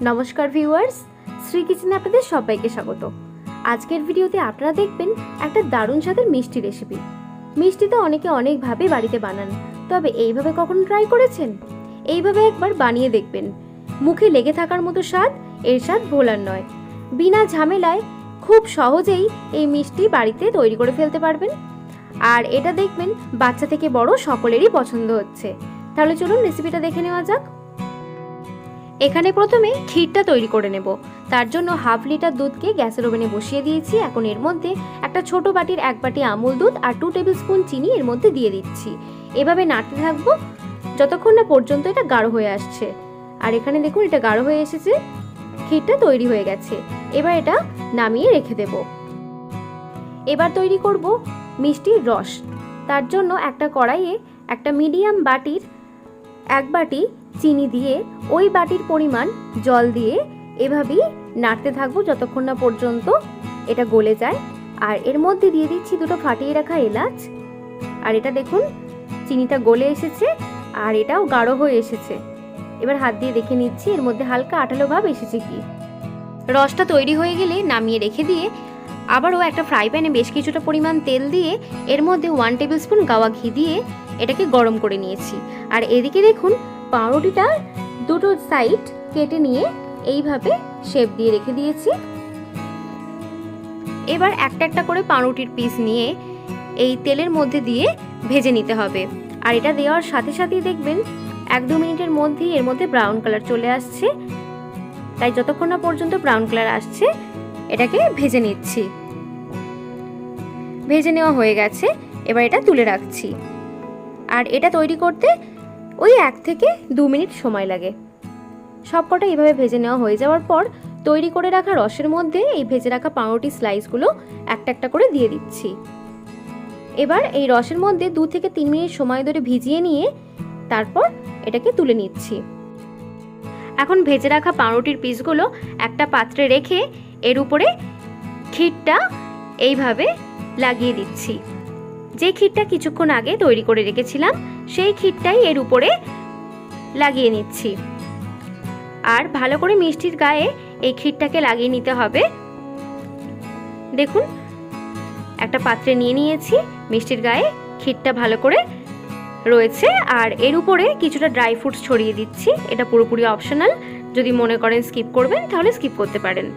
নমস্কার ভিউয়ার্স, শ্রী কিচেনে আপনাদের সবাইকে স্বাগত। আজকের ভিডিওতে আপনারা দেখবেন একটা দারুণ স্বাদের মিষ্টি রেসিপি। মিষ্টি তো অনেকে অনেকভাবে বাড়িতে বানান, তবে এইভাবে কখনো ট্রাই করেছেন? এইভাবে একবার বানিয়ে দেখবেন, মুখে লেগে থাকার মতো স্বাদ, এর স্বাদ ভোলার নয়। বিনা ঝামেলায় খুব সহজেই এই মিষ্টি বাড়িতে তৈরি করে ফেলতে পারবেন। আর এটা দেখবেন বাচ্চা থেকে বড় সকলেরই পছন্দ হচ্ছে। তাহলে চলুন রেসিপিটা দেখে নেওয়া যাক। এখানে প্রথমে ক্ষীরটা তৈরি করে নেব। তার জন্য হাফ লিটার দুধকে গ্যাসের ওভেনে বসিয়ে দিয়েছি। এখন এর মধ্যে একটা ছোট বাটির 1 বাটি আমুল দুধ আর 2 টেবিল স্পুন চিনি এর মধ্যে দিয়ে দিচ্ছি। এভাবে নাড়তে থাকবো যতক্ষণ না পর্যন্ত এটা গাঢ় হয়ে আসছে। আর এখানে দেখুন এটা গাঢ় হয়ে এসেছে, ক্ষীরটা তৈরি হয়ে গেছে। এবার এটা নামিয়ে রেখে দেব। এবার তৈরি করব মিষ্টির রস। তার জন্য একটা কড়াইয়ে একটা মিডিয়াম বাটির 1 বাটি চিনি দিয়ে ওই বাটির পরিমাণ জল দিয়ে এভাবেই নাড়তে থাকবো যতক্ষণ না পর্যন্ত এটা গলে যায়। আর এর মধ্যে দিয়ে দিচ্ছি 2টো ফাটিয়ে রাখা এলাচ। আর এটা দেখুন চিনিটা গলে এসেছে আর এটাও গাঢ় হয়ে এসেছে। এবার হাত দিয়ে দেখে নিচ্ছি এর মধ্যে হালকা আঠালো ভাব এসেছে কি। রসটা তৈরি হয়ে গেলে নামিয়ে রেখে দিয়ে আবারও একটা ফ্রাই প্যানে বেশ কিছুটা পরিমাণ তেল দিয়ে এর মধ্যে 1 টেবিল স্পুন গাওয়া ঘি দিয়ে এটাকে গরম করে নিয়েছি। আর এদিকে দেখুন পাউরুটিটা 2টো সাইড কেটে নিয়ে এইভাবে শেপ দিয়ে রেখে দিয়েছি। এবার একটা একটা করে পাউরুটির পিস নিয়ে এই তেলের মধ্যে দিয়ে ভেজে নিতে হবে। আর এটা দেওয়ার সাথে সাথেই দেখবেন 1-2 মিনিটের মধ্যেই এর মধ্যে ব্রাউন কালার চলে আসছে। তাই যতক্ষণ না পর্যন্ত ব্রাউন কালার আসছে এটাকে ভেজে নিচ্ছি। ভেজে নেওয়া হয়ে গেছে, এবার এটা তুলে রাখছি। আর এটা তৈরি করতে ওই 1 থেকে 2 মিনিট সময় লাগে। সবকটা এইভাবে ভেজে নেওয়া হয়ে যাওয়ার পর তৈরি করে রাখা রসের মধ্যে এই ভেজে রাখা পাউরুটি স্লাইসগুলো একটা একটা করে দিয়ে দিচ্ছি। এবার এই রসের মধ্যে 2 থেকে 3 মিনিট সময় ধরে ভিজিয়ে নিয়ে তারপর এটাকে তুলে নিচ্ছি। এখন ভেজে রাখা পাউরুটির পিসগুলো একটা পাত্রে রেখে এর উপরে ক্ষীরটা এইভাবে লাগিয়ে দিচ্ছি। যে ক্ষীরটা কিছুক্ষণ আগে তৈরি করে রেখেছিলাম সেই ক্ষীরটাই এর উপরে লাগিয়ে নিচ্ছি। আর ভালো করে মিষ্টির গায়ে এই ক্ষীরটাকে লাগিয়ে নিতে হবে। দেখুন একটা পাত্রে নিয়ে নিয়েছি, মিষ্টির গায়ে ক্ষীরটা ভালো করে রয়েছে। আর এর উপরে কিছুটা ড্রাই ফ্রুটস ছড়িয়ে দিচ্ছি। এটা পুরোপুরি অপশনাল, যদি মনে করেন স্কিপ করবেন তাহলে স্কিপ করতে পারেন।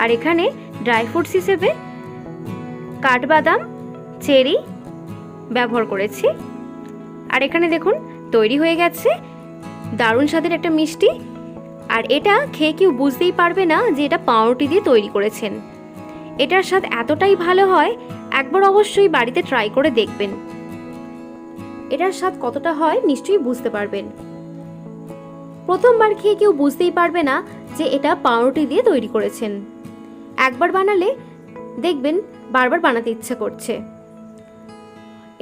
আর এখানে ড্রাই ফ্রুটস হিসেবে কাঠবাদাম, চেরি ব্যবহার করেছি। আর এখানে দেখুন তৈরি হয়ে গেছে দারুণ স্বাদের একটা মিষ্টি। আর এটা খেয়ে কেউ বুঝতেই পারবে না যে এটা পাউরুটি দিয়ে তৈরি করেছেন। এটার স্বাদ এতটাই ভালো হয়, একবার অবশ্যই বাড়িতে ট্রাই করে দেখবেন। এটার স্বাদ কতটা হয় নিশ্চয়ই বুঝতে পারবেন। প্রথমবার খেয়ে কেউ বুঝতেই পারবে না যে এটা পাউরুটি দিয়ে তৈরি করেছেন। একবার বানালে দেখবেন বারবার বানাতে ইচ্ছা করছে।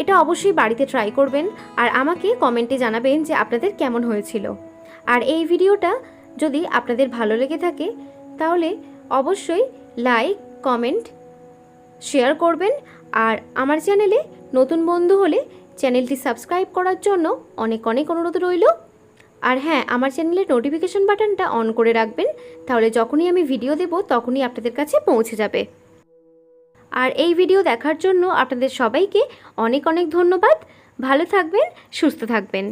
এটা অবশ্যই বাড়িতে ট্রাই করবেন আর আমাকে কমেন্টে জানাবেন যে আপনাদের কেমন হয়েছিল। আর এই ভিডিওটা যদি আপনাদের ভালো লেগে থাকে তাহলে অবশ্যই লাইক, কমেন্ট, শেয়ার করবেন। আর আমার চ্যানেলে নতুন বন্ধু হলে চ্যানেলটি সাবস্ক্রাইব করার জন্য অনেক অনেক অনুরোধ রইল। আর হ্যাঁ, আমার চ্যানেলের নোটিফিকেশন বাটনটা অন করে রাখবেন, তাহলে যখনই আমি ভিডিও দেব তখনই আপনাদের কাছে পৌঁছে যাবে। আর এই ভিডিও দেখার জন্য আপনাদের সবাইকে অনেক অনেক ধন্যবাদ। ভালো থাকবেন, সুস্থ থাকবেন।